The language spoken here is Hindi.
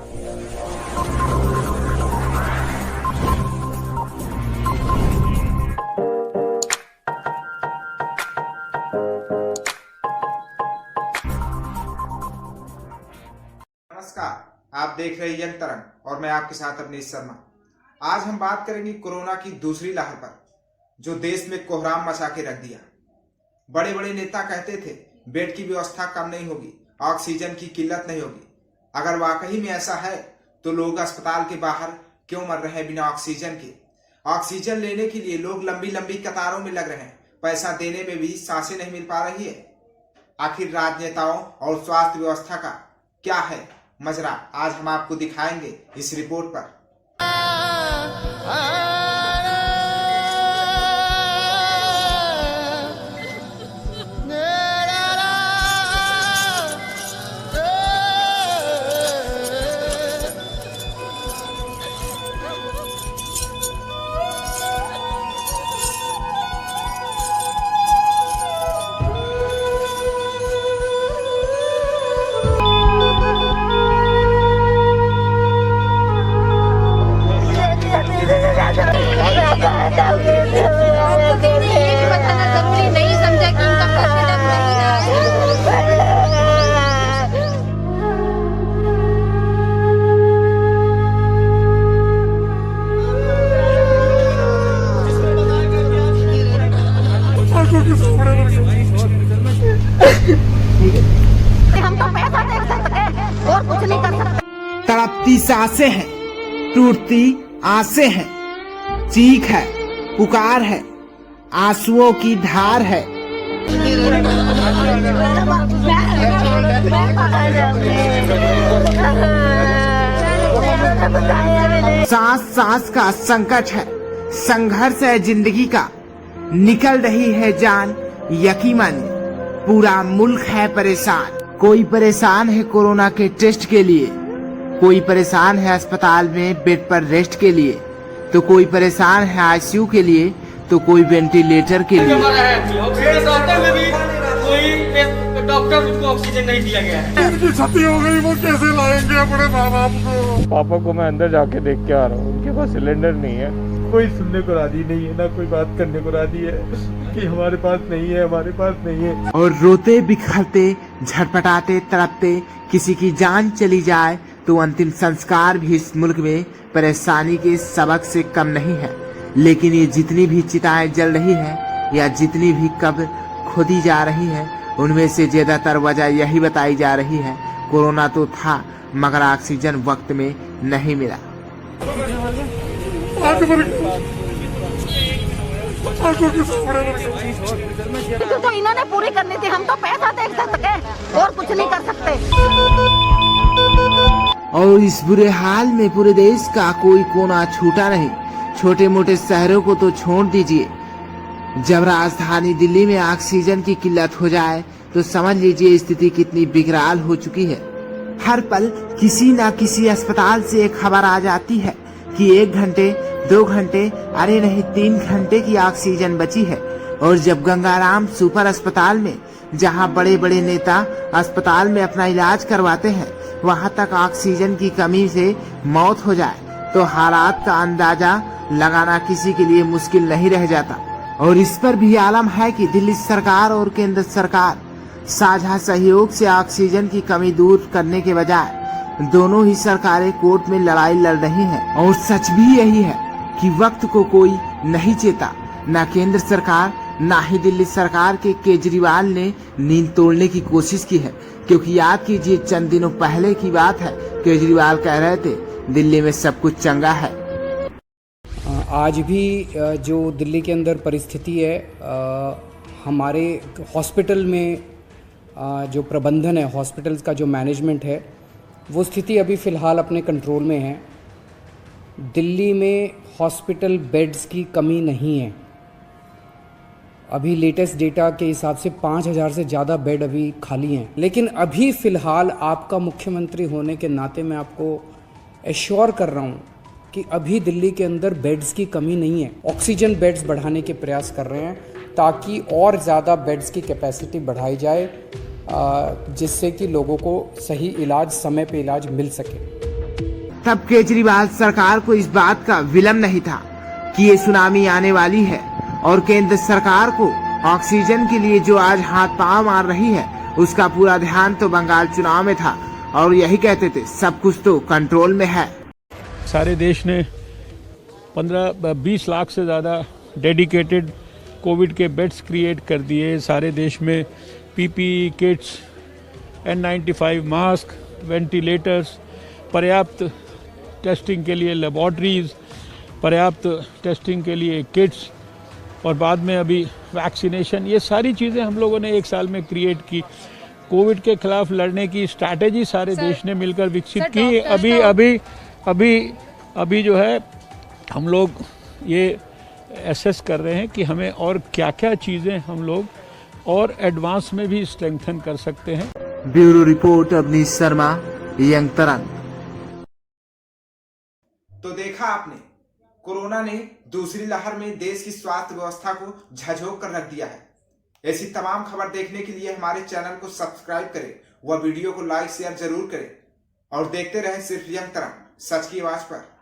नमस्कार, आप देख रहे हैं यंग तरंग और मैं आपके साथ अवनीश शर्मा। आज हम बात करेंगे कोरोना की दूसरी लहर पर, जो देश में कोहराम मचा के रख दिया। बड़े बड़े नेता कहते थे बेड की व्यवस्था कम नहीं होगी, ऑक्सीजन की किल्लत नहीं होगी। अगर वाकई में ऐसा है तो लोग अस्पताल के बाहर क्यों मर रहे हैं बिना ऑक्सीजन के? ऑक्सीजन लेने के लिए लोग लंबी लंबी कतारों में लग रहे हैं, पैसा देने में भी सांसें नहीं मिल पा रही है। आखिर राजनेताओं और स्वास्थ्य व्यवस्था का क्या है मजरा, आज हम आपको दिखाएंगे इस रिपोर्ट पर। हम तो पैसा दे सकते हैं और कुछ नहीं कर सकते। तड़पती सांसें हैं, टूटती आसें हैं, चीख है, पुकार है, आंसुओं की धार है। सांस सांस का संकट है, संघर्ष है जिंदगी का, निकल रही है जान यकीनन, पूरा मुल्क है परेशान। कोई परेशान है कोरोना के टेस्ट के लिए, कोई परेशान है अस्पताल में बेड पर रेस्ट के लिए, तो कोई परेशान है आईसीयू के लिए, तो कोई वेंटिलेटर के लिए। कोई डॉक्टर को ऑक्सीजन नहीं दिया गया है। इनकी छुट्टी हो गई, वो कैसे लाएंगे अपने माँ बाप को? पापा को मैं अंदर जाके देख के आ रहा हूँ, उनके पास सिलेंडर नहीं है। कोई सुनने को राजी नहीं है, ना कोई बात करने को राजी है कि हमारे पास नहीं है, हमारे पास नहीं है। और रोते बिखरते झटपटाते तड़पते किसी की जान चली जाए तो अंतिम संस्कार भी इस मुल्क में परेशानी के सबक से कम नहीं है। लेकिन ये जितनी भी चिताएं जल रही है या जितनी भी कब्र खोदी जा रही है, उनमें से ज्यादातर वजह यही बताई जा रही है, कोरोना तो था मगर ऑक्सीजन वक्त में नहीं मिला। तो इन्होंने पूरी करनी थी, हम तो पैसा दे सकते हैं और कुछ नहीं कर सकते। और इस बुरे हाल में पूरे देश का कोई कोना छूटा नहीं। छोटे मोटे शहरों को तो छोड़ दीजिए, जब राजधानी दिल्ली में ऑक्सीजन की किल्लत हो जाए तो समझ लीजिए स्थिति कितनी बिगड़ाल हो चुकी है। हर पल किसी न किसी अस्पताल से एक खबर आ जाती है कि 1 घंटे 2 घंटे अरे नहीं 3 घंटे की ऑक्सीजन बची है। और जब गंगाराम सुपर अस्पताल में, जहां बड़े बड़े नेता अस्पताल में अपना इलाज करवाते हैं, वहां तक ऑक्सीजन की कमी से मौत हो जाए तो हालात का अंदाजा लगाना किसी के लिए मुश्किल नहीं रह जाता। और इस पर भी आलम है कि दिल्ली सरकार और केंद्र सरकार साझा सहयोग से ऑक्सीजन की कमी दूर करने के बजाय दोनों ही सरकारें कोर्ट में लड़ाई लड़ रही हैं। और सच भी यही है कि वक्त को कोई नहीं चेता, न केंद्र सरकार ना ही दिल्ली सरकार के केजरीवाल ने नींद तोड़ने की कोशिश की है। क्योंकि याद कीजिए चंद दिनों पहले की बात है, केजरीवाल कह रहे थे दिल्ली में सब कुछ चंगा है। आज भी जो दिल्ली के अंदर परिस्थिति है, हमारे हॉस्पिटल में जो प्रबंधन है, हॉस्पिटल्स का जो मैनेजमेंट है, वो स्थिति अभी फ़िलहाल अपने कंट्रोल में है। दिल्ली में हॉस्पिटल बेड्स की कमी नहीं है। अभी लेटेस्ट डेटा के हिसाब से 5000 से ज़्यादा बेड अभी खाली हैं। लेकिन अभी फ़िलहाल आपका मुख्यमंत्री होने के नाते मैं आपको एश्योर कर रहा हूँ कि अभी दिल्ली के अंदर बेड्स की कमी नहीं है। ऑक्सीजन बेड्स बढ़ाने के प्रयास कर रहे हैं ताकि और ज़्यादा बेड्स की कैपेसिटी बढ़ाई जाए, जिससे कि लोगों को सही इलाज, समय पे इलाज मिल सके। तब केजरीवाल सरकार को इस बात का विलंब नहीं था कि ये सुनामी आने वाली है और केंद्र सरकार को ऑक्सीजन के लिए जो आज हाथ पांव मार रही है उसका पूरा ध्यान तो बंगाल चुनाव में था और यही कहते थे सब कुछ तो कंट्रोल में है। सारे देश ने 15-20 लाख से ज़्यादा डेडिकेटेड कोविड के बेड्स क्रिएट कर दिए। सारे देश में PPE kits, N95 mask, ventilators, पर्याप्त टेस्टिंग के लिए लेबॉर्ट्रीज, पर्याप्त टेस्टिंग के लिए किट्स और बाद में अभी वैक्सीनेशन, ये सारी चीज़ें हम लोगों ने एक साल में क्रिएट की। कोविड के खिलाफ लड़ने की स्ट्रैटेजी सारे देश ने मिलकर विकसित की। अभी जो है हम लोग ये एसेस कर रहे हैं कि हमें और क्या क्या चीज़ें हम लोग और एडवांस में भी स्ट्रेंथन कर सकते हैं। Bureau report Avneesh Sharma, Young Tarang. तो देखा आपने, कोरोना ने दूसरी लहर में देश की स्वास्थ्य व्यवस्था को झकझोर कर रख दिया है। ऐसी तमाम खबर देखने के लिए हमारे चैनल को सब्सक्राइब करें व वीडियो को लाइक शेयर जरूर करें और देखते रहें सिर्फ यंग तरंग, सच की आवाज पर।